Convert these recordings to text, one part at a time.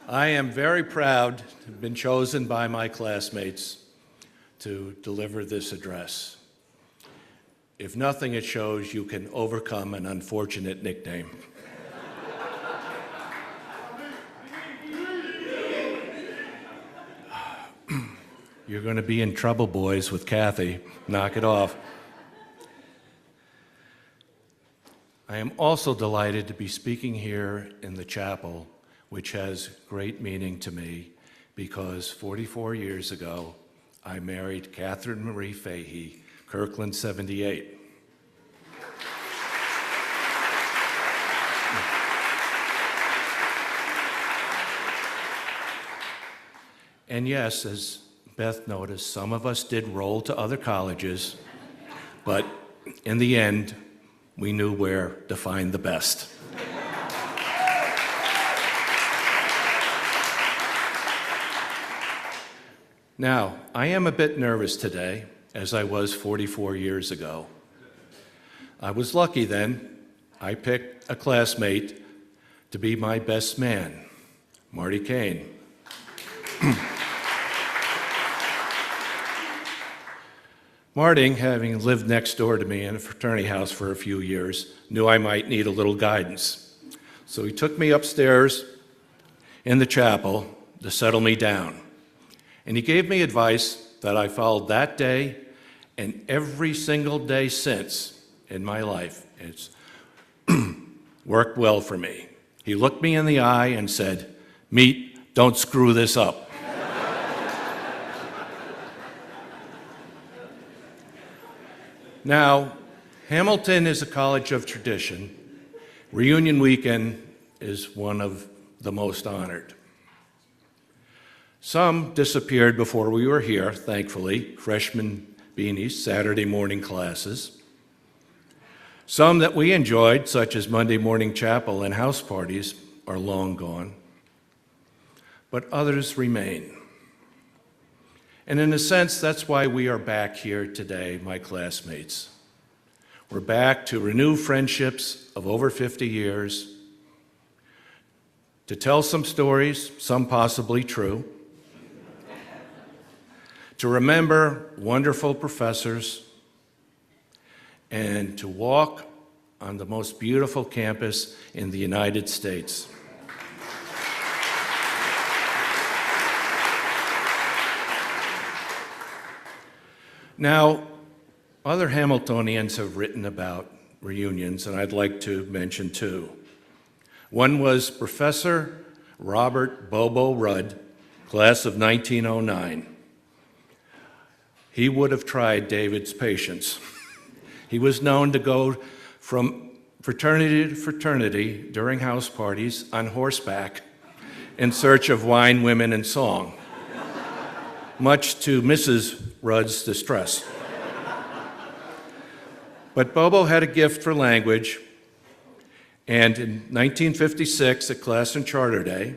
I am very proud to have been chosen by my classmates to deliver this address. If nothing, it shows you can overcome an unfortunate nickname. You're going to be in trouble, boys, with Kathy. Knock it off. I am also delighted to be speaking here in the chapel, which has great meaning to me because 44 years ago, I married Catherine Marie Fahey, Kirkland 78. And yes, as Beth noticed, some of us did roll to other colleges, but in the end, we knew where to find the best. Now, I am a bit nervous today, as I was 44 years ago. I was lucky then. I picked a classmate to be my best man, Marty Kane. Marty, having lived next door to me in a fraternity house for a few years, knew I might need a little guidance. So he took me upstairs in the chapel to settle me down. And he gave me advice that I followed that day and every single day since in my life. It's worked well for me. He looked me in the eye and said, "Meet, don't screw this up." Now, Hamilton is a college of tradition. Reunion weekend is one of the most honored. Some disappeared before we were here, thankfully, freshman beanies, Saturday morning classes. Some that we enjoyed, such as Monday morning chapel and house parties, are long gone. But others remain. And in a sense, that's why we are back here today, my classmates. We're back to renew friendships of over 50 years, to tell some stories, some possibly true, to remember wonderful professors, and to walk on the most beautiful campus in the United States. Now, other Hamiltonians have written about reunions, and I'd like to mention two. One was Professor Robert Bobo Rudd, class of 1909. He would have tried David's patience. He was known to go from fraternity to fraternity during house parties on horseback in search of wine, women, and song, much to Mrs. Rudd's distress. But Bobo had a gift for language, and in 1956, at Class and Charter Day,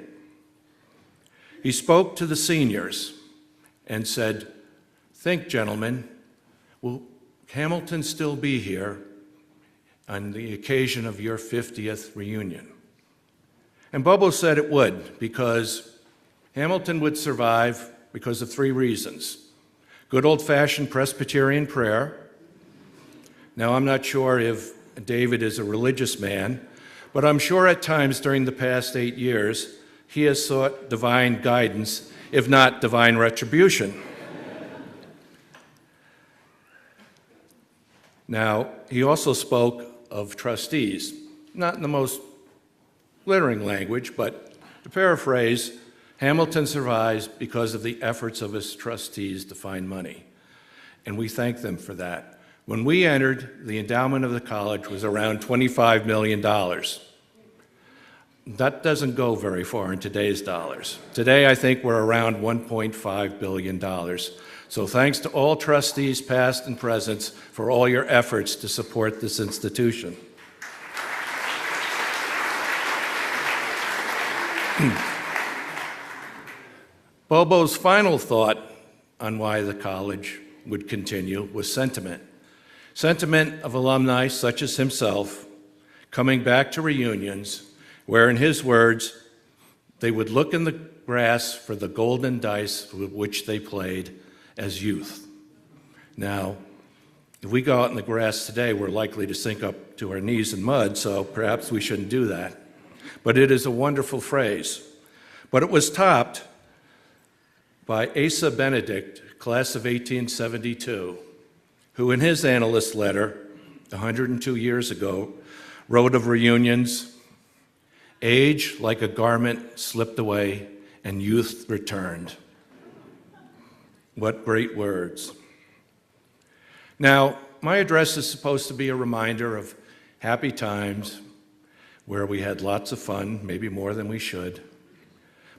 he spoke to the seniors and said, "Think, gentlemen, will Hamilton still be here on the occasion of your 50th reunion?" And Bobo said it would, because Hamilton would survive because of three reasons. Good old-fashioned Presbyterian prayer. Now, I'm not sure if David is a religious man, but I'm sure at times during the past 8 years, he has sought divine guidance, if not divine retribution. Now, he also spoke of trustees, not in the most glittering language, but to paraphrase, Hamilton survives because of the efforts of his trustees to find money, and we thank them for that. When we entered, the endowment of the college was around $25 million. That doesn't go very far in today's dollars. Today, I think we're around $1.5 billion. So thanks to all trustees, past and present, for all your efforts to support this institution. Bobo's final thought on why the college would continue was sentiment. Sentiment of alumni such as himself coming back to reunions where, in his words, They would look in the grass for the golden dice with which they played as youth. Now, if we go out in the grass today, we're likely to sink up to our knees in mud, so perhaps we shouldn't do that. But it is a wonderful phrase. But it was topped by Asa Benedict, class of 1872, who in his Annalist letter 102 years ago wrote of reunions, "Age like a garment slipped away and youth returned." What great words. Now, my address is supposed to be a reminder of happy times where we had lots of fun, maybe more than we should.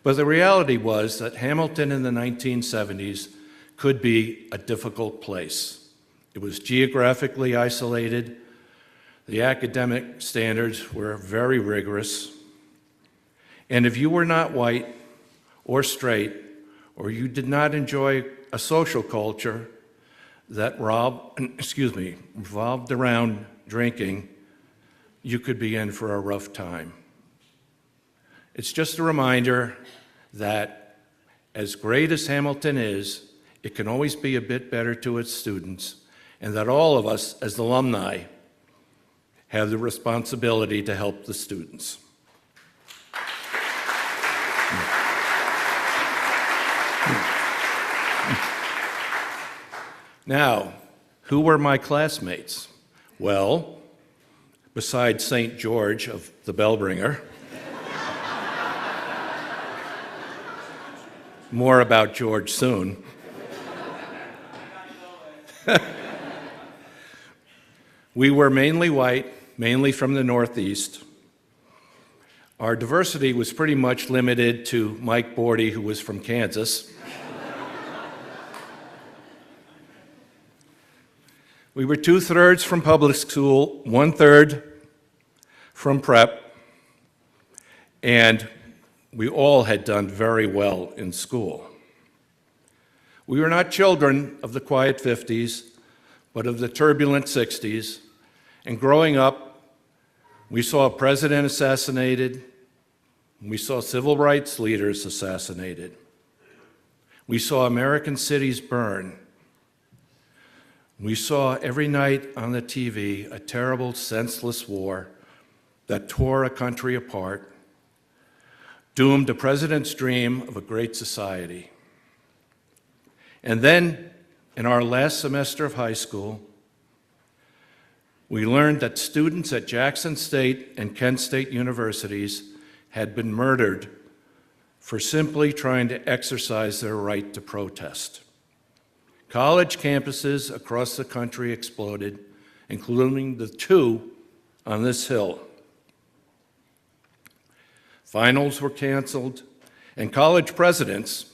But the reality was that Hamilton in the 1970s could be a difficult place. It was geographically isolated. The academic standards were very rigorous. And if you were not white or straight, or you did not enjoy a social culture that revolved around drinking, you could be in for a rough time. It's just a reminder that as great as Hamilton is, it can always be a bit better to its students, and that all of us as alumni have the responsibility to help the students. Now, who were my classmates? Well, besides St. George of the Bellbringer, more about George soon. We were mainly white, mainly from the Northeast. Our diversity was pretty much limited to Mike Bordy, who was from Kansas. We were 2/3 from public school, 1/3 from prep, and we all had done very well in school. We were not children of the quiet 50s, but of the turbulent 60s, and growing up, we saw a president assassinated, we saw civil rights leaders assassinated, we saw American cities burn. We saw every night on the TV a terrible, senseless war that tore a country apart, doomed a president's dream of a great society. And then, in our last semester of high school, we learned that students at Jackson State and Kent State universities had been murdered for simply trying to exercise their right to protest. College campuses across the country exploded, including the 2 on this hill. Finals were canceled, and college presidents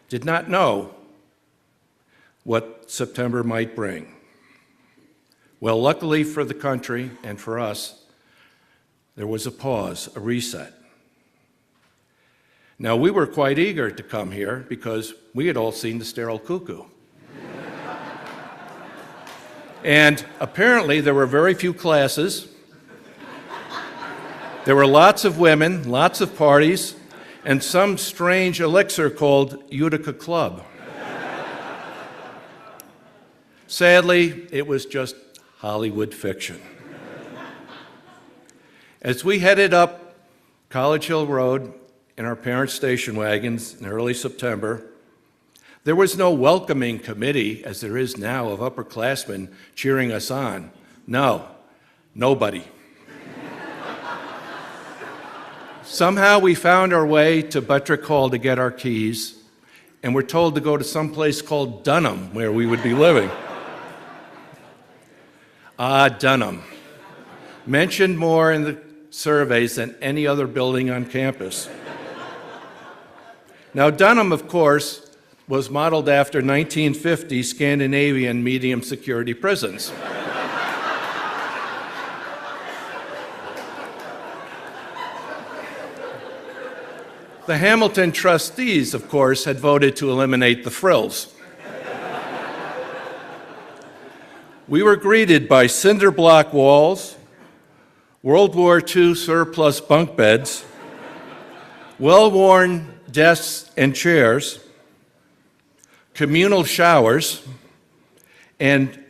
did not know what September might bring. Well, luckily for the country and for us, there was a pause, a reset. Now, we were quite eager to come here because we had all seen The Sterile Cuckoo. And apparently there were very few classes. There were lots of women, lots of parties, and some strange elixir called Utica Club. Sadly, it was just Hollywood fiction. As we headed up College Hill Road in our parents' station wagons in early September, there was no welcoming committee, as there is now, of upperclassmen cheering us on. No, nobody. Somehow we found our way to Buttrick Hall to get our keys, and were told to go to some place called Dunham, where we would be living. Dunham. Mentioned more in the surveys than any other building on campus. Now, Dunham, of course, was modeled after 1950 Scandinavian medium security prisons. The Hamilton trustees, of course, had voted to eliminate the frills. We were greeted by cinder block walls, World War II surplus bunk beds, well-worn desks and chairs, communal showers, and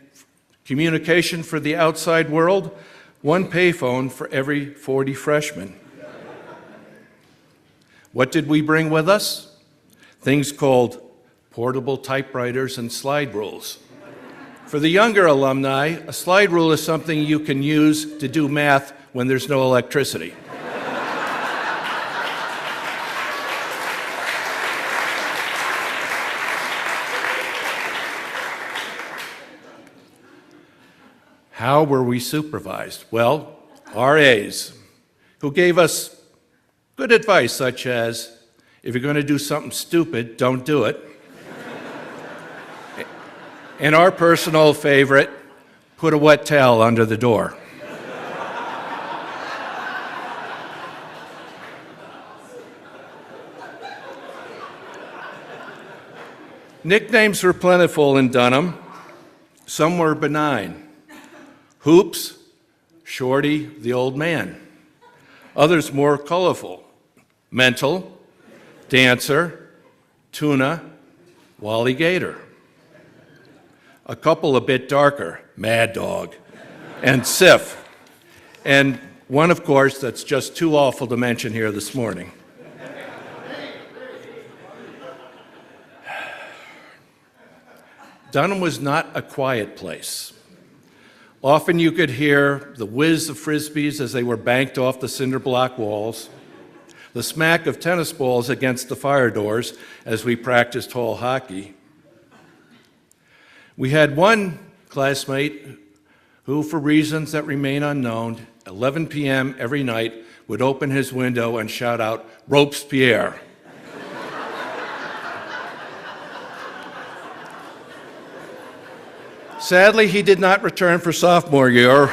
communication for the outside world, one payphone for every 40 freshmen. What did we bring with us? Things called portable typewriters and slide rules. For the younger alumni, a slide rule is something you can use to do math when there's no electricity. How were we supervised? Well, RAs, who gave us good advice, such as, if you're going to do something stupid, don't do it. And our personal favorite, put a wet towel under the door. Nicknames were plentiful in Dunham. Some were benign. Hoops, Shorty, the old man. Others more colorful. Mental, Dancer, Tuna, Wally Gator. A couple a bit darker, Mad Dog, and Sif. And one, of course, that's just too awful to mention here this morning. Dunham was not a quiet place. Often you could hear the whiz of frisbees as they were banked off the cinder block walls, the smack of tennis balls against the fire doors as we practiced hall hockey. We had one classmate who, for reasons that remain unknown, 11 p.m. every night would open his window and shout out, "Robespierre." Sadly, he did not return for sophomore year.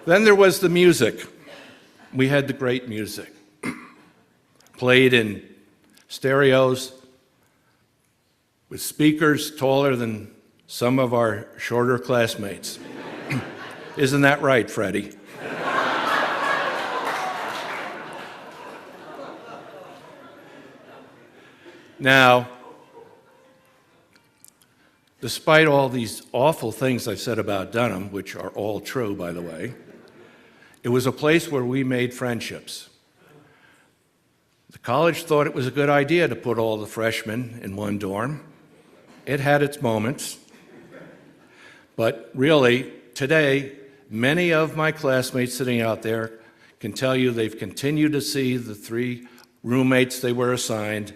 Then there was the music. We had the great music. Played in stereos with speakers taller than some of our shorter classmates. Isn't that right, Freddie? Now, despite all these awful things I've said about Dunham, which are all true, by the way, it was a place where we made friendships. The college thought it was a good idea to put all the freshmen in one dorm. It had its moments. But really, today, many of my classmates sitting out there can tell you they've continued to see the 3 roommates they were assigned,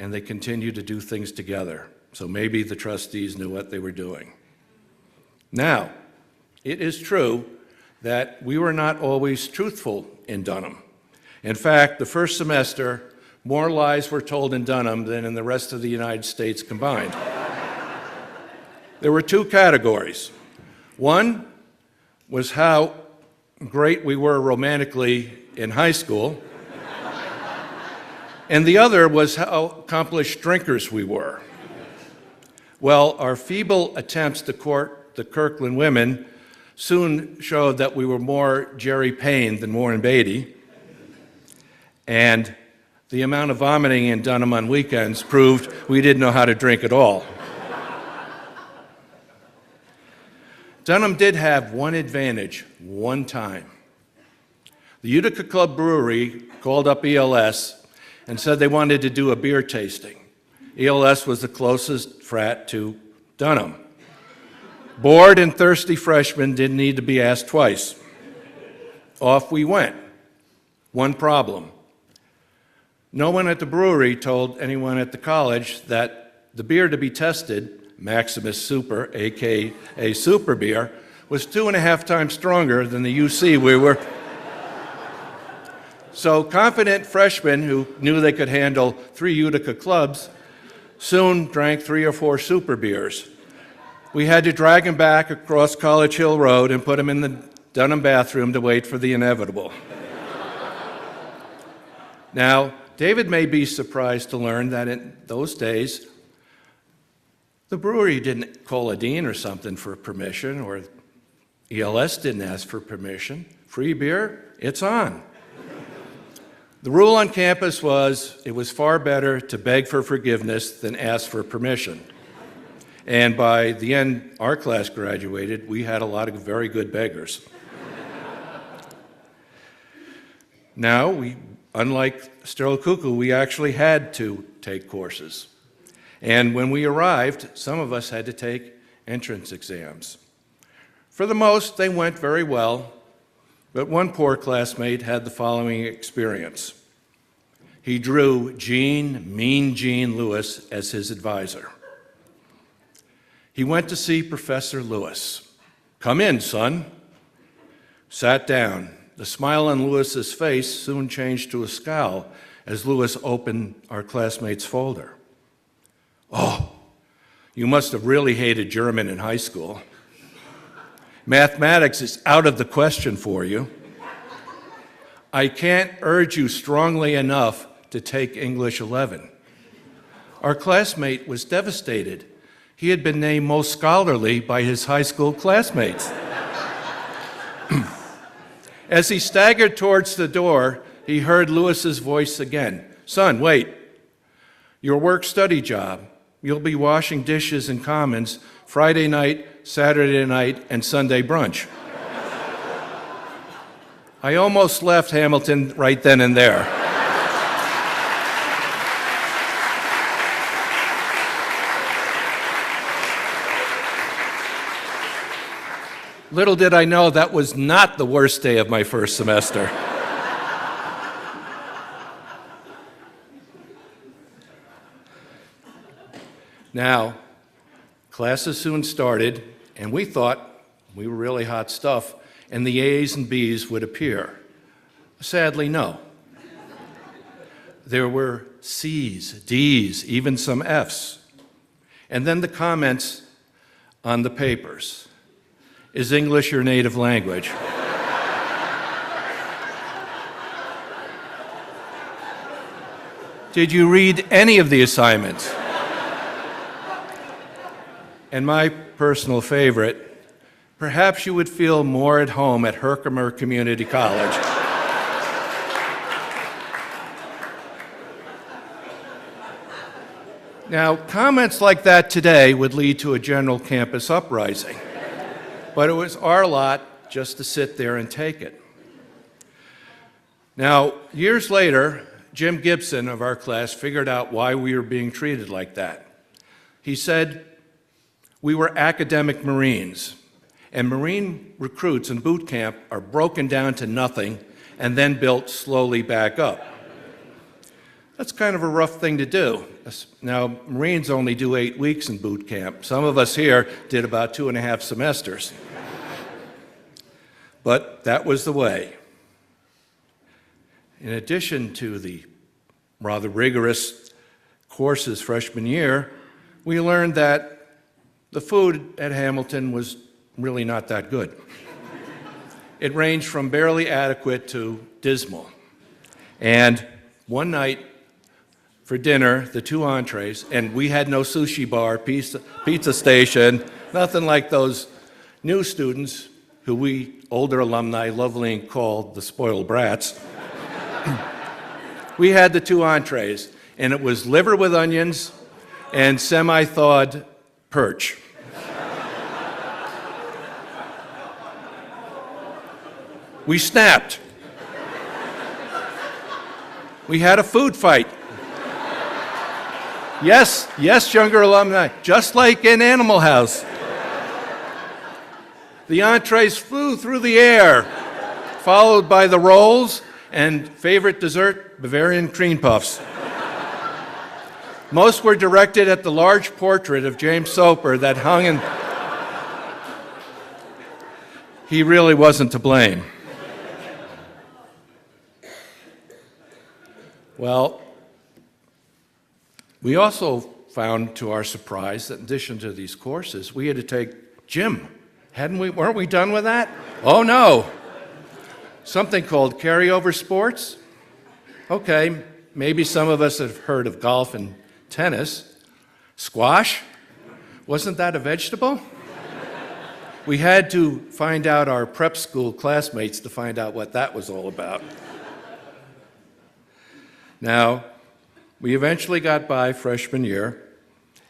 and they continue to do things together. So maybe the trustees knew what they were doing. Now, it is true that we were not always truthful in Dunham. In fact, the first semester, more lies were told in Dunham than in the rest of the United States combined. There were 2 categories. One was how great we were romantically in high school, and the other was how accomplished drinkers we were. Well, our feeble attempts to court the Kirkland women soon showed that we were more Jerry Payne than Warren Beatty, and the amount of vomiting in Dunham on weekends proved we didn't know how to drink at all. Dunham did have one advantage, one time. The Utica Club Brewery called up ELS and said they wanted to do a beer tasting. ELS was the closest frat to Dunham. Bored and thirsty freshmen didn't need to be asked twice. Off we went. One problem. No one at the brewery told anyone at the college that the beer to be tested, Maximus Super, aka Super Beer, was 2.5 times stronger than the UC we were. So confident freshmen who knew they could handle 3 Utica clubs soon drank 3 or 4 super beers. We had to drag him back across College Hill Road and put him in the Dunham bathroom to wait for the inevitable. Now, David may be surprised to learn that in those days, The brewery didn't call a dean or something for permission, or ELS didn't ask for permission. Free beer? It's on. The rule on campus was it was far better to beg for forgiveness than ask for permission. And by the end our class graduated, we had a lot of very good beggars. Now, unlike Sterling Cuckoo, we actually had to take courses. And when we arrived, some of us had to take entrance exams. For the most, they went very well, but one poor classmate had the following experience. He drew Mean Gene Lewis as his advisor. He went to see Professor Lewis. "Come in, son." Sat down. The smile on Lewis's face soon changed to a scowl as Lewis opened our classmate's folder. "Oh, you must have really hated German in high school. Mathematics is out of the question for you. I can't urge you strongly enough to take English 11. Our classmate was devastated. He had been named most scholarly by his high school classmates. As he staggered towards the door, he heard Lewis's voice again. "Son, wait. Your work-study job. You'll be washing dishes in Commons Friday night, Saturday night, and Sunday brunch." I almost left Hamilton right then and there. Little did I know that was not the worst day of my first semester. Now, classes soon started, and we thought we were really hot stuff, and the A's and B's would appear. Sadly, no. There were C's, D's, even some F's. And then the comments on the papers. Is English your native language? Did you read any of the assignments? And my personal favorite, perhaps you would feel more at home at Herkimer Community College. Now, comments like that today would lead to a general campus uprising. But it was our lot just to sit there and take it. Now, years later, Jim Gibson of our class figured out why we were being treated like that. He said, we were academic Marines, and Marine recruits in boot camp are broken down to nothing and then built slowly back up. That's kind of a rough thing to do. Now, Marines only do 8 weeks in boot camp. Some of us here did about 2.5 semesters. But that was the way. In addition to the rather rigorous courses freshman year, we learned that the food at Hamilton was really not that good. It ranged from barely adequate to dismal. And one night, for dinner, the 2 entrees, and we had no sushi bar, pizza station, nothing like those new students who we older alumni lovingly called the spoiled brats. We had the 2 entrees, and it was liver with onions and semi-thawed perch. We snapped. We had a food fight. Yes, younger alumni, just like in Animal House. The entrees flew through the air, followed by the rolls and favorite dessert, Bavarian cream puffs. Most were directed at the large portrait of James Soper that hung in. He really wasn't to blame. Well, we also found, to our surprise, that in addition to these courses, we had to take gym. Weren't we done with that? Oh no. Something called carryover sports. Okay, maybe some of us have heard of golf and tennis. Squash? Wasn't that a vegetable? We had to find out our prep school classmates to find out what that was all about. Now, we eventually got by freshman year,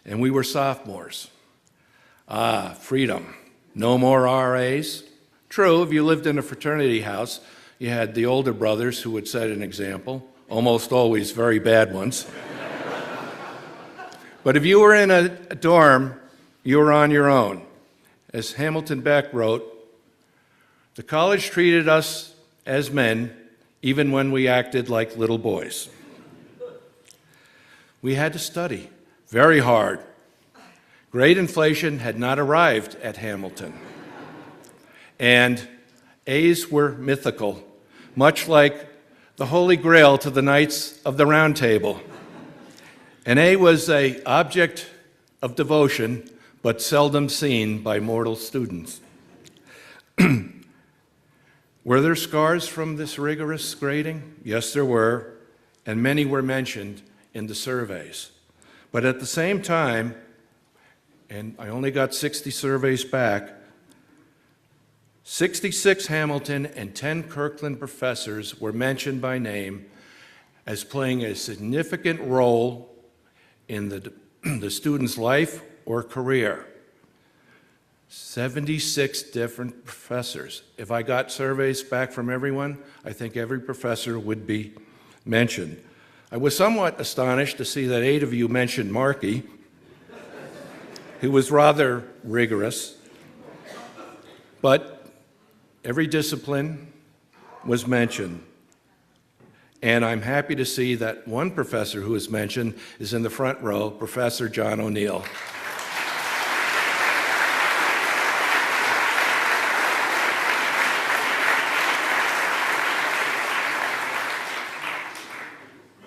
and we were sophomores. Ah, freedom. No more RAs. True, if you lived in a fraternity house, you had the older brothers who would set an example, almost always very bad ones. But if you were in a dorm, you were on your own. As Hamilton Beck wrote, the college treated us as men even when we acted like little boys. We had to study very hard. Grade inflation had not arrived at Hamilton. And A's were mythical, much like the Holy Grail to the Knights of the Round Table. An A was an object of devotion, but seldom seen by mortal students. Were there scars from this rigorous grading? Yes, there were, and many were mentioned in the surveys. But at the same time, and I only got 60 surveys back, 66 Hamilton and 10 Kirkland professors were mentioned by name as playing a significant role in the student's life or career. 76 different professors. If I got surveys back from everyone, I think every professor would be mentioned. I was somewhat astonished to see that 8 of you mentioned Markey, who was rather rigorous, but every discipline was mentioned. And I'm happy to see that one professor who was mentioned is in the front row, Professor John O'Neill.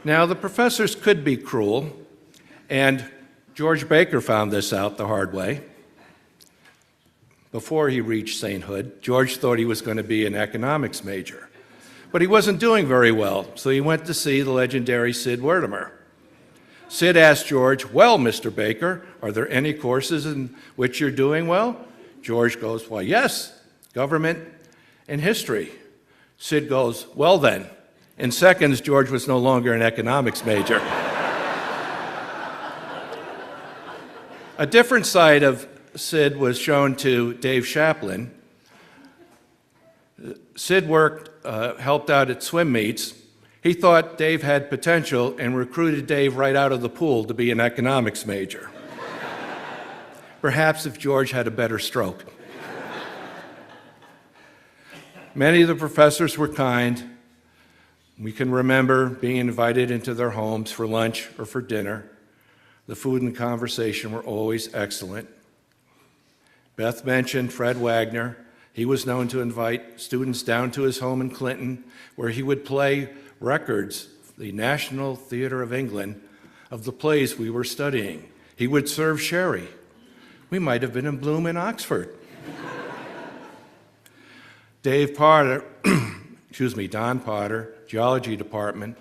Now, the professors could be cruel, and George Baker found this out the hard way. Before he reached sainthood, George thought he was going to be an economics major. But he wasn't doing very well, so he went to see the legendary Sid Wertimer. Sid asked George, "Well, Mr. Baker, are there any courses in which you're doing well?" George goes, "Why, yes, government and history." Sid goes, "Well then." In seconds, George was no longer an economics major. A different side of Sid was shown to Dave Chaplin. Sid helped out at swim meets. He thought Dave had potential and recruited Dave right out of the pool to be an economics major. Perhaps if George had a better stroke. Many of the professors were kind. We can remember being invited into their homes for lunch or for dinner. The food and conversation were always excellent. Beth mentioned Fred Wagner. He was known to invite students down to his home in Clinton, where he would play records, the National Theatre of England, of the plays we were studying. He would serve sherry. We might have been in Bloom in Oxford. Don Potter, geology department,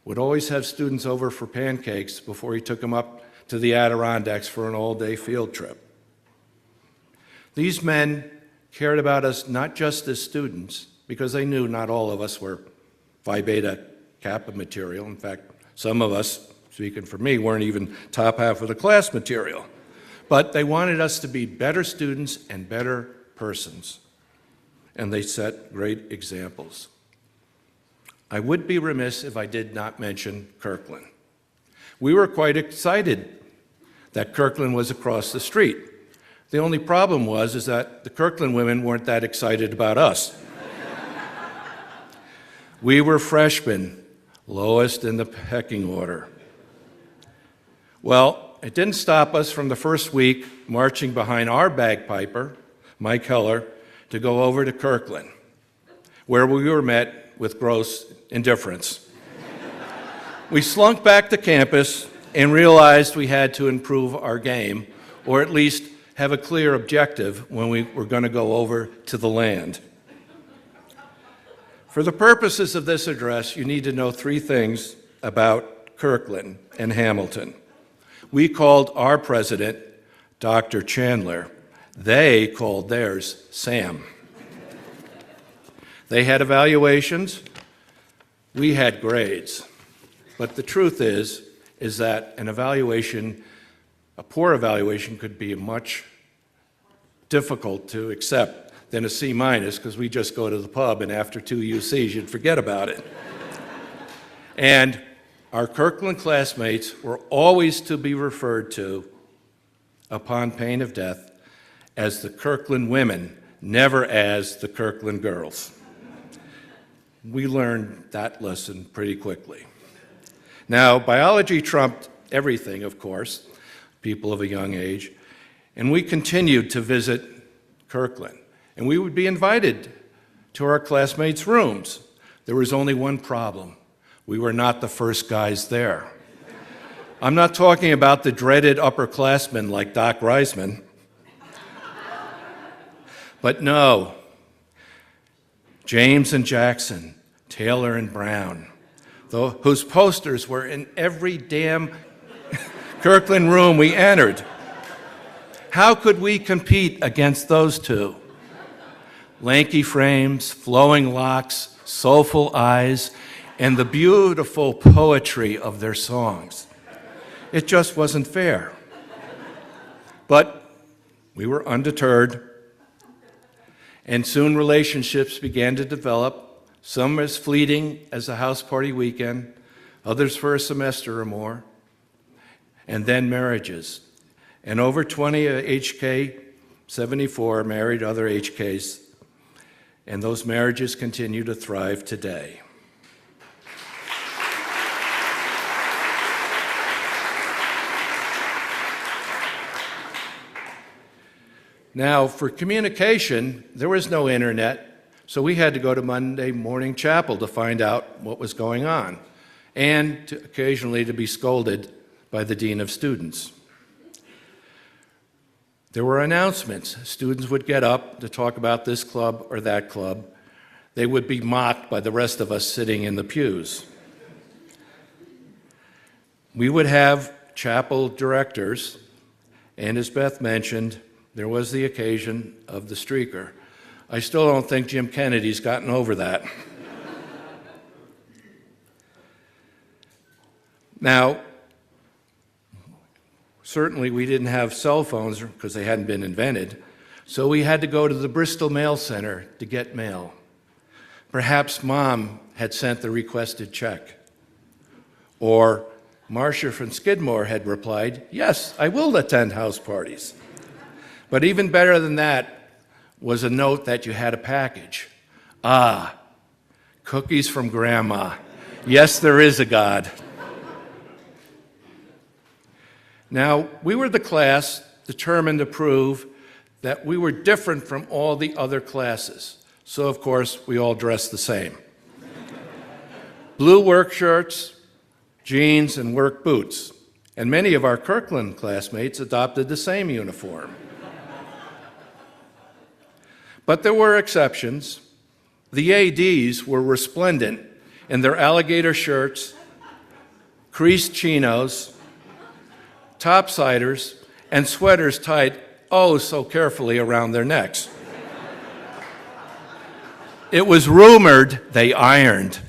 would always have students over for pancakes before he took them up to the Adirondacks for an all-day field trip. These men cared about us not just as students, because they knew not all of us were Phi Beta Kappa material. In fact, some of us, speaking for me, weren't even top half of the class material. But they wanted us to be better students and better persons, and they set great examples. I would be remiss if I did not mention Kirkland. We were quite excited that Kirkland was across the street. The only problem is that the Kirkland women weren't that excited about us. We were freshmen, lowest in the pecking order. Well, it didn't stop us from the first week marching behind our bagpiper, Mike Heller, to go over to Kirkland, where we were met with gross indifference. We slunk back to campus and realized we had to improve our game, or at least have a clear objective when we were going to go over to the land. For the purposes of this address, you need to know 3 things about Kirkland and Hamilton. We called our president Dr. Chandler. They called theirs Sam. They had evaluations, we had grades. But the truth is that an evaluation, a poor evaluation, could be much difficult to accept than a C minus, because we just go to the pub and after 2 UCs you'd forget about it. And our Kirkland classmates were always to be referred to, upon pain of death, as the Kirkland women, never as the Kirkland girls. We learned that lesson pretty quickly. Now, biology trumped everything, of course, people of a young age, and we continued to visit Kirkland. And we would be invited to our classmates' rooms. There was only one problem. We were not the first guys there. I'm not talking about the dreaded upperclassmen like Doc Reisman. But no, James and Jackson, Taylor and Brown, whose posters were in every damn Kirkland room we entered. How could we compete against those two? Lanky frames, flowing locks, soulful eyes, and the beautiful poetry of their songs. It just wasn't fair. But we were undeterred, and soon relationships began to develop, some as fleeting as a house party weekend, others for a semester or more, and then marriages. And over 20 HK 74 married other HKs, and those marriages continue to thrive today. Now, for communication, there was no internet, so we had to go to Monday morning chapel to find out what was going on, and occasionally to be scolded by the dean of students. There were announcements. Students would get up to talk about this club or that club. They would be mocked by the rest of us sitting in the pews. We would have chapel directors, and as Beth mentioned, there was the occasion of the streaker. I still don't think Jim Kennedy's gotten over that. Now, certainly we didn't have cell phones because they hadn't been invented, so we had to go to the Bristol Mail Center to get mail. Perhaps Mom had sent the requested check. Or Marcia from Skidmore had replied, "Yes, I will attend house parties." But even better than that was a note that you had a package. Ah, cookies from Grandma. Yes, there is a God. Now, we were the class determined to prove that we were different from all the other classes. So, of course, we all dressed the same. Blue work shirts, jeans, and work boots. And many of our Kirkland classmates adopted the same uniform. But there were exceptions. The ADs were resplendent in their alligator shirts, creased chinos, topsiders, and sweaters tied oh so carefully around their necks. It was rumored they ironed.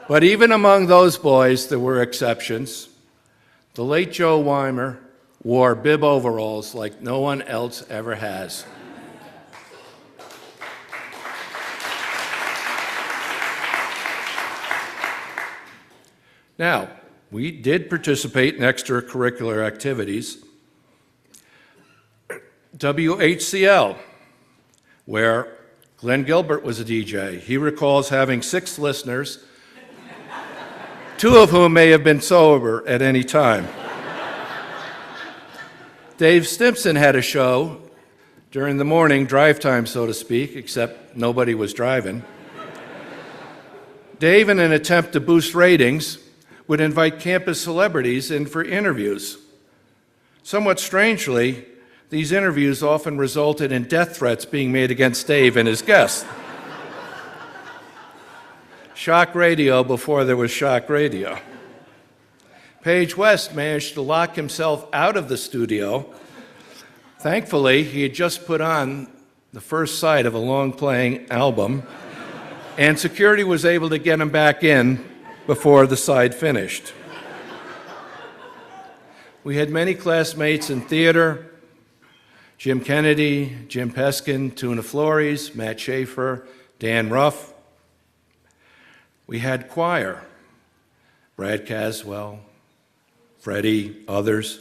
But even among those boys, there were exceptions. The late Joe Weimer wore bib overalls like no one else ever has. Now, we did participate in extracurricular activities. WHCL, where Glenn Gilbert was a DJ. He recalls having 6 listeners, 2 of whom may have been sober at any time. Dave Stimpson had a show during the morning, drive time, so to speak, except nobody was driving. Dave, in an attempt to boost ratings, would invite campus celebrities in for interviews. Somewhat strangely, these interviews often resulted in death threats being made against Dave and his guests. shock radio before there was shock radio. Page West managed to lock himself out of the studio. Thankfully, he had just put on the first side of a long-playing album, and security was able to get him back in before the side finished. We had many classmates in theater: Jim Kennedy, Jim Peskin, Tuna Flores, Matt Schaefer, Dan Ruff. We had choir: Brad Caswell, Freddie, others.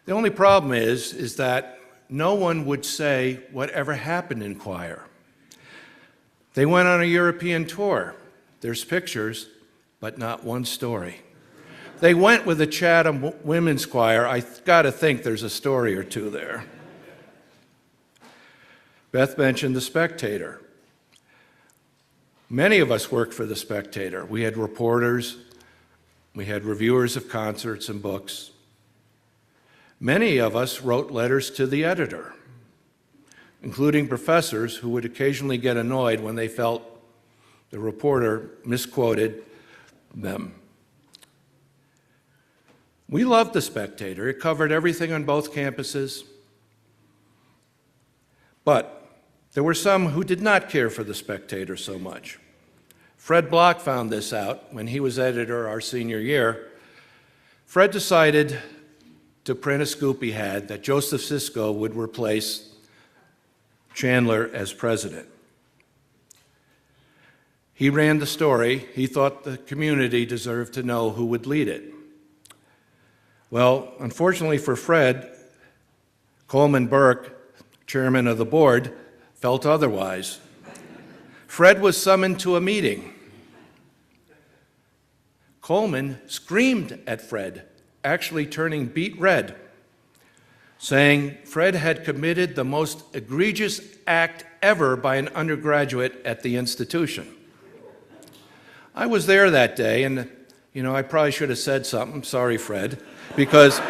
The only problem is that no one would say whatever happened in choir. They went on a European tour. There's pictures, but not one story. They went with the Chatham Women's Choir. I got to think there's a story or two there. Beth mentioned The Spectator. Many of us worked for The Spectator. We had reporters, we had reviewers of concerts and books. Many of us wrote letters to the editor, including professors who would occasionally get annoyed when they felt the reporter misquoted them. We loved The Spectator. It covered everything on both campuses. But there were some who did not care for The Spectator so much. Fred Block found this out when he was editor our senior year. Fred decided to print a scoop he had that Joseph Sisko would replace Chandler as president. He ran the story. He thought the community deserved to know who would lead it. Well, unfortunately for Fred, Coleman Burke, chairman of the board, felt otherwise. Fred was summoned to a meeting. Coleman screamed at Fred, actually turning beet red, saying Fred had committed the most egregious act ever by an undergraduate at the institution. I was there that day, and I probably should have said something. Sorry, Fred, because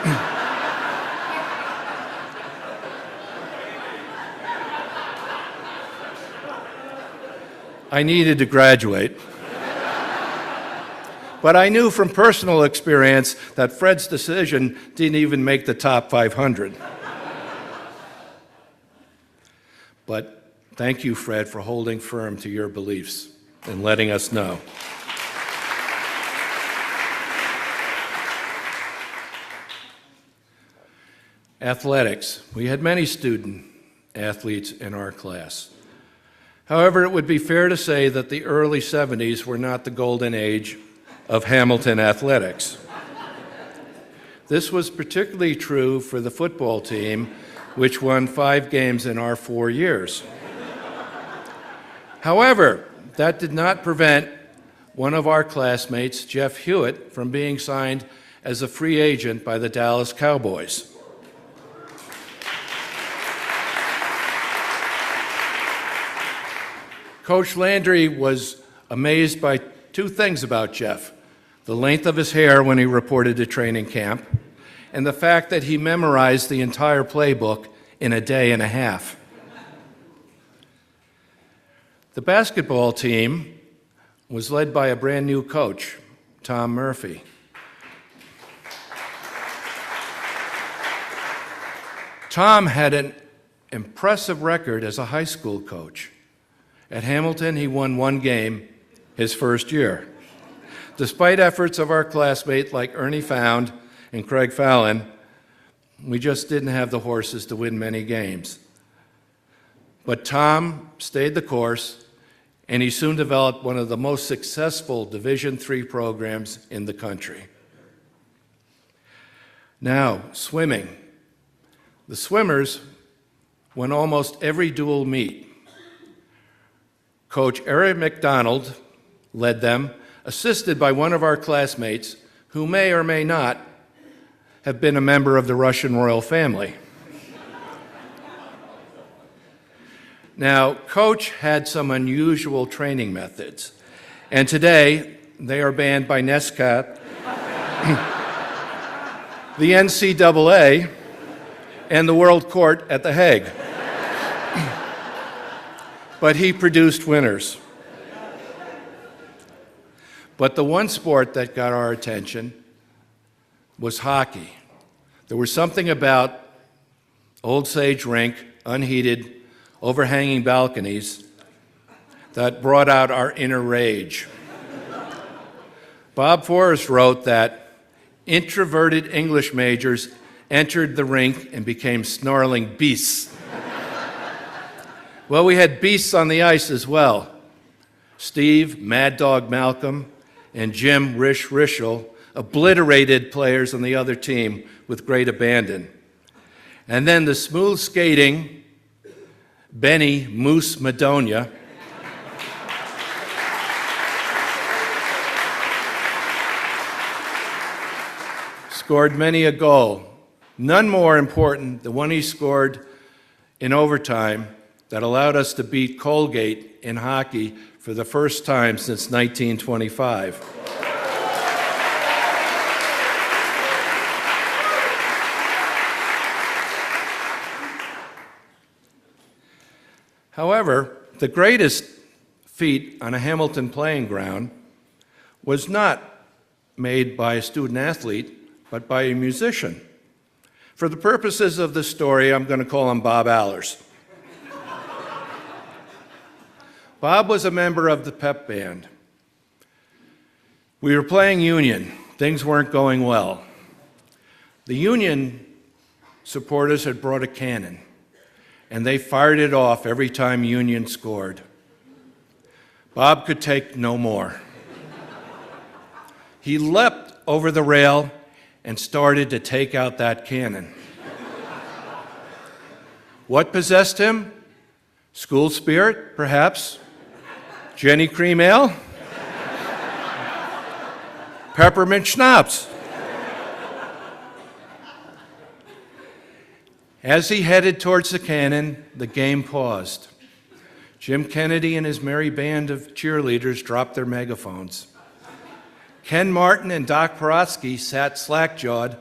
I needed to graduate. But I knew from personal experience that Fred's decision didn't even make the top 500. But thank you, Fred, for holding firm to your beliefs and letting us know. Athletics. We had many student athletes in our class. However, it would be fair to say that the early 70s were not the golden age of Hamilton athletics. This was particularly true for the football team, which won 5 games in our 4 years. However, that did not prevent one of our classmates, Jeff Hewitt, from being signed as a free agent by the Dallas Cowboys. Coach Landry was amazed by 2 things about Jeff: the length of his hair when he reported to training camp, and the fact that he memorized the entire playbook in a day and a half. The basketball team was led by a brand new coach, Tom Murphy. Tom had an impressive record as a high school coach. At Hamilton, he won 1 game his first year. Despite efforts of our classmates like Ernie Found and Craig Fallon, we just didn't have the horses to win many games. But Tom stayed the course, and he soon developed one of the most successful Division III programs in the country. Now, swimming. The swimmers won almost every dual meet. Coach Eric McDonald led them, assisted by one of our classmates who may or may not have been a member of the Russian royal family. Now, Coach had some unusual training methods, and today they are banned by NESCAP, the NCAA, and the World Court at The Hague. But he produced winners. But the one sport that got our attention was hockey. There was something about Old Sage Rink, unheated, overhanging balconies, that brought out our inner rage. Bob Forrest wrote that introverted English majors entered the rink and became snarling beasts. Well, we had beasts on the ice as well. Steve, Mad Dog Malcolm, and Jim Rish Rishel obliterated players on the other team with great abandon. And then the smooth skating Benny Moose Madonia scored many a goal, none more important than one he scored in overtime that allowed us to beat Colgate in hockey for the first time since 1925. However, the greatest feat on a Hamilton playing ground was not made by a student athlete, but by a musician. For the purposes of this story, I'm going to call him Bob Allers. Bob was a member of the pep band. We were playing Union. Things weren't going well. The Union supporters had brought a cannon, and they fired it off every time Union scored. Bob could take no more. He leapt over the rail and started to take out that cannon. What possessed him? School spirit, perhaps? Jenny Cream Ale? Peppermint schnapps? As he headed towards the cannon, the game paused. Jim Kennedy and his merry band of cheerleaders dropped their megaphones. Ken Martin and Doc Perotsky sat slack-jawed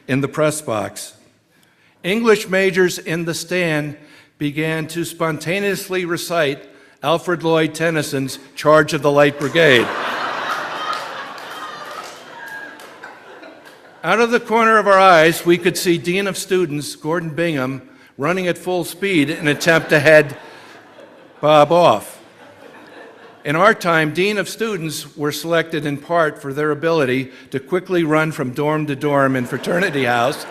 in the press box. English majors in the stand began to spontaneously recite Alfred Lloyd Tennyson's Charge of the Light Brigade. Out of the corner of our eyes, we could see Dean of Students, Gordon Bingham, running at full speed in an attempt to head Bob off. In our time, Dean of Students were selected in part for their ability to quickly run from dorm to dorm in fraternity house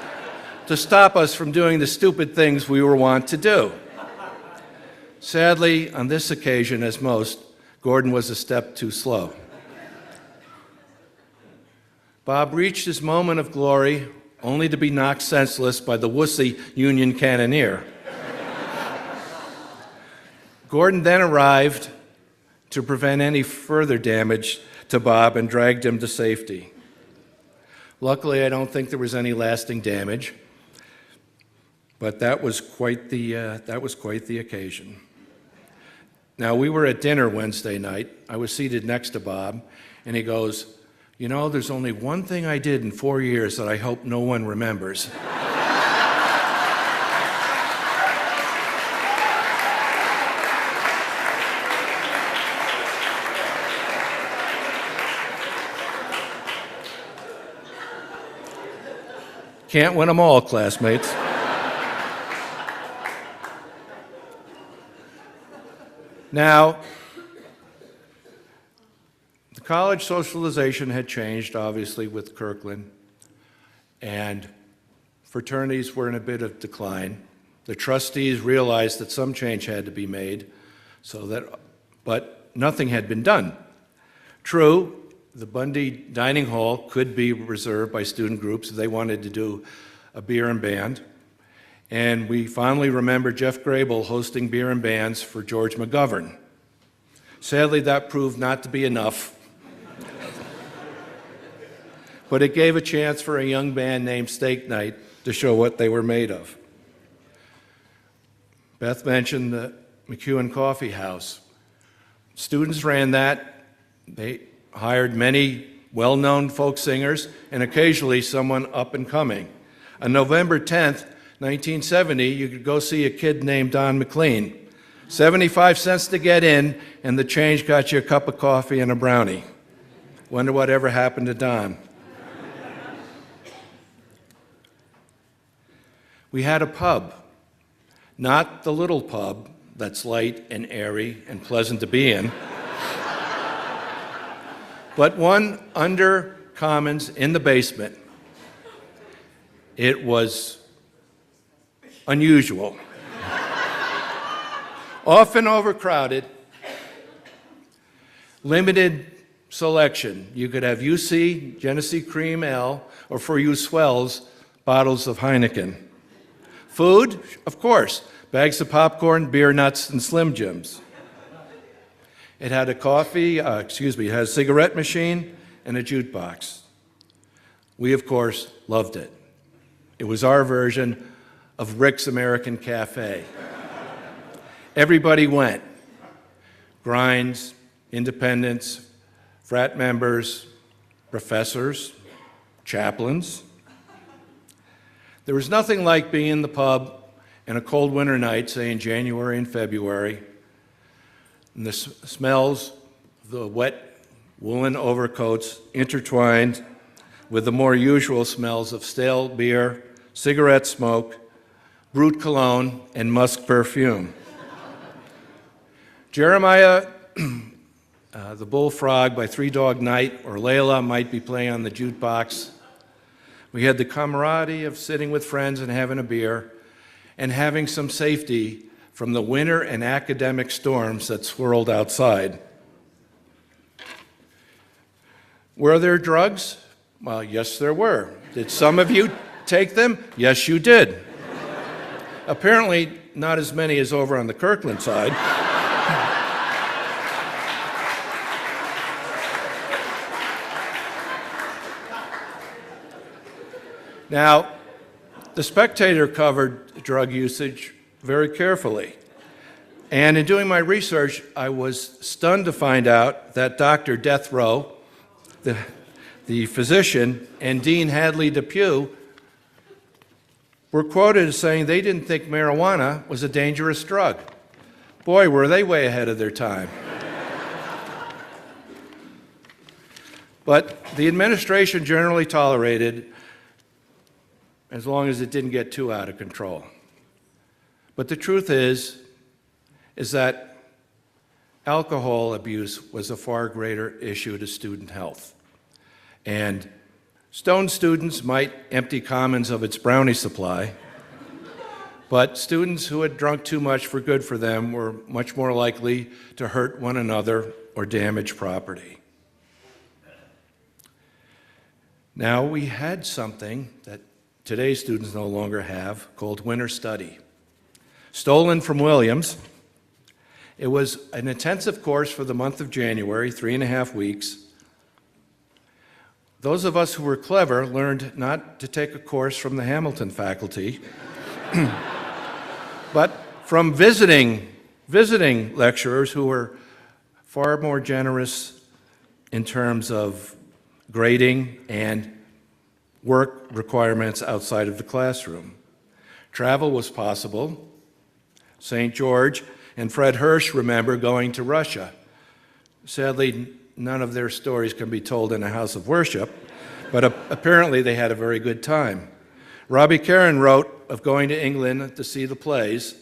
to stop us from doing the stupid things we were wont to do. Sadly, on this occasion, as most, Gordon was a step too slow. Bob reached his moment of glory only to be knocked senseless by the wussy Union cannoneer. Gordon then arrived to prevent any further damage to Bob and dragged him to safety. Luckily, I don't think there was any lasting damage, but that was quite the occasion. Now, we were at dinner Wednesday night. I was seated next to Bob, and he goes, "You know, there's only one thing I did in 4 years that I hope no one remembers." Can't win them all, classmates. Now, the college socialization had changed, obviously, with Kirkland, and fraternities were in a bit of decline. The trustees realized that some change had to be made, but nothing had been done. True, the Bundy Dining Hall could be reserved by student groups if they wanted to do a beer and band. And we fondly remember Jeff Grable hosting beer and bands for George McGovern. Sadly, that proved not to be enough. But it gave a chance for a young band named Steak Night to show what they were made of. Beth mentioned the McEwen Coffee House. Students ran that. They hired many well-known folk singers and occasionally someone up and coming. On November 10th, 1970, you could go see a kid named Don McLean. 75 cents to get in, and the change got you a cup of coffee and a brownie. Wonder what ever happened to Don. We had a pub, not the little pub that's light and airy and pleasant to be in, but one under Commons in the basement. It was unusual, often overcrowded, limited selection. You could have UC, Genesee Cream Ale, or for you swells, bottles of Heineken. Food, of course, bags of popcorn, beer, nuts, and Slim Jims. It had a it had a cigarette machine and a jukebox. We, of course, loved it. It was our version of Rick's American Cafe. Everybody went. Grinds, independents, frat members, professors, chaplains. There was nothing like being in the pub in a cold winter night, say in January and February, and the smells, the wet woolen overcoats intertwined with the more usual smells of stale beer, cigarette smoke, brute cologne, and musk perfume. Jeremiah, the Bullfrog by Three Dog Night, or Layla might be playing on the jukebox. We had the camaraderie of sitting with friends and having a beer and having some safety from the winter and academic storms that swirled outside. Were there drugs? Well, yes, there were. Did some of you take them? Yes, you did. Apparently, not as many as over on the Kirkland side. Now, The Spectator covered drug usage very carefully. And in doing my research, I was stunned to find out that Dr. Death Row, the physician, and Dean Hadley Depew were quoted as saying they didn't think marijuana was a dangerous drug. Boy, were they way ahead of their time. But the administration generally tolerated as long as it didn't get too out of control. But the truth is that alcohol abuse was a far greater issue to student health. And Stone students might empty Commons of its brownie supply, but students who had drunk too much for good for them were much more likely to hurt one another or damage property. Now, we had something that today's students no longer have called winter study. Stolen from Williams, it was an intensive course for the month of January, 3.5 weeks. Those of us who were clever learned not to take a course from the Hamilton faculty, but from visiting lecturers who were far more generous in terms of grading and work requirements outside of the classroom. Travel was possible. St. George and Fred Hirsch remember going to Russia. Sadly, none of their stories can be told in a house of worship, but apparently they had a very good time. Robbie Caron wrote of going to England to see the plays.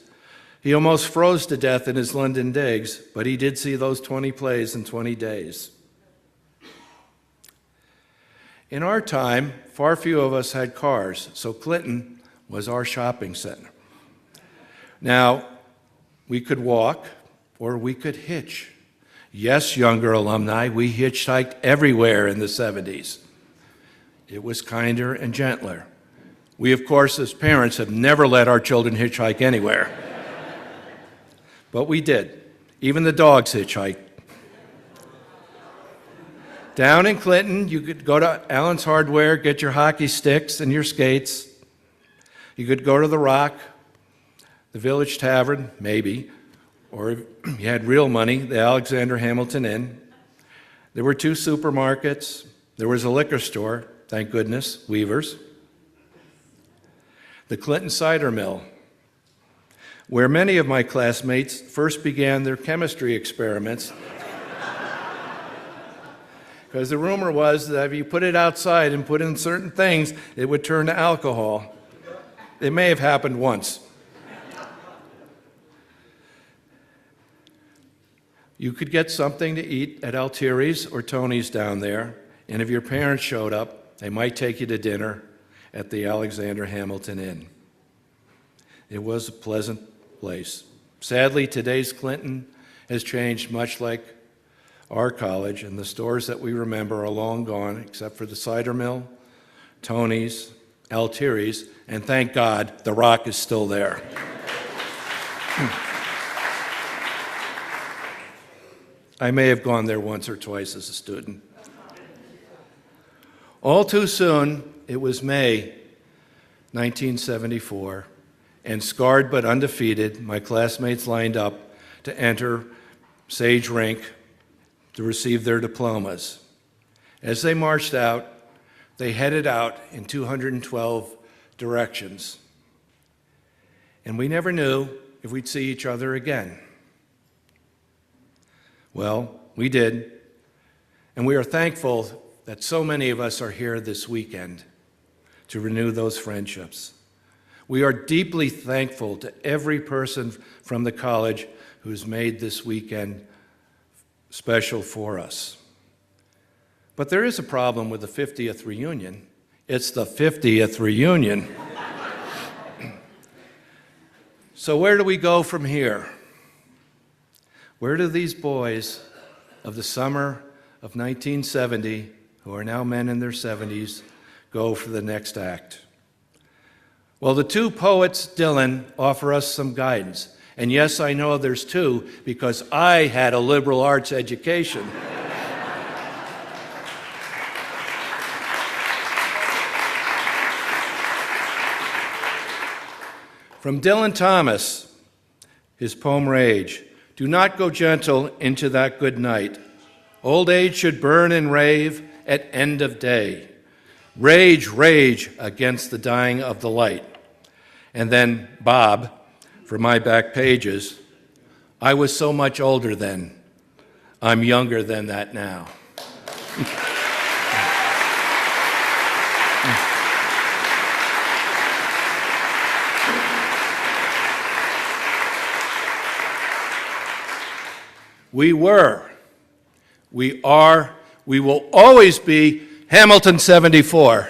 He almost froze to death in his London digs, but he did see those 20 plays in 20 days. In our time, far few of us had cars, so Clinton was our shopping center. Now, we could walk or we could hitch. Yes, younger alumni, we hitchhiked everywhere in the 70s. It was kinder and gentler. We, of course, as parents, have never let our children hitchhike anywhere. But we did. Even the dogs hitchhiked. Down in Clinton, you could go to Allen's Hardware, get your hockey sticks and your skates. You could go to the Rock, the Village Tavern, maybe, or if you had real money, the Alexander Hamilton Inn. There were 2 supermarkets. There was a liquor store, thank goodness, Weaver's. The Clinton Cider Mill, where many of my classmates first began their chemistry experiments because the rumor was that if you put it outside and put in certain things, it would turn to alcohol. It may have happened once. You could get something to eat at Altieri's or Tony's down there, and if your parents showed up, they might take you to dinner at the Alexander Hamilton Inn. It was a pleasant place. Sadly, today's Clinton has changed much like our college, and the stores that we remember are long gone, except for the cider mill, Tony's, Altieri's, and thank God, the Rock is still there. I may have gone there once or twice as a student. All too soon, it was May 1974, and scarred but undefeated, my classmates lined up to enter Sage Rink to receive their diplomas. As they marched out, they headed out in 212 directions. And we never knew if we'd see each other again. Well, we did, and we are thankful that so many of us are here this weekend to renew those friendships. We are deeply thankful to every person from the college who's made this weekend special for us. But there is a problem with the 50th reunion. It's the 50th reunion. So where do we go from here? Where do these boys of the summer of 1970, who are now men in their 70s, go for the next act? Well, the two poets, Dylan, offer us some guidance. And yes, I know there's two, because I had a liberal arts education. From Dylan Thomas, his poem Rage. Do not go gentle into that good night. Old age should burn and rave at end of day. Rage, rage against the dying of the light. And then Bob, for my back pages, I was so much older then. I'm younger than that now. We were, we are, we will always be Hamilton 74.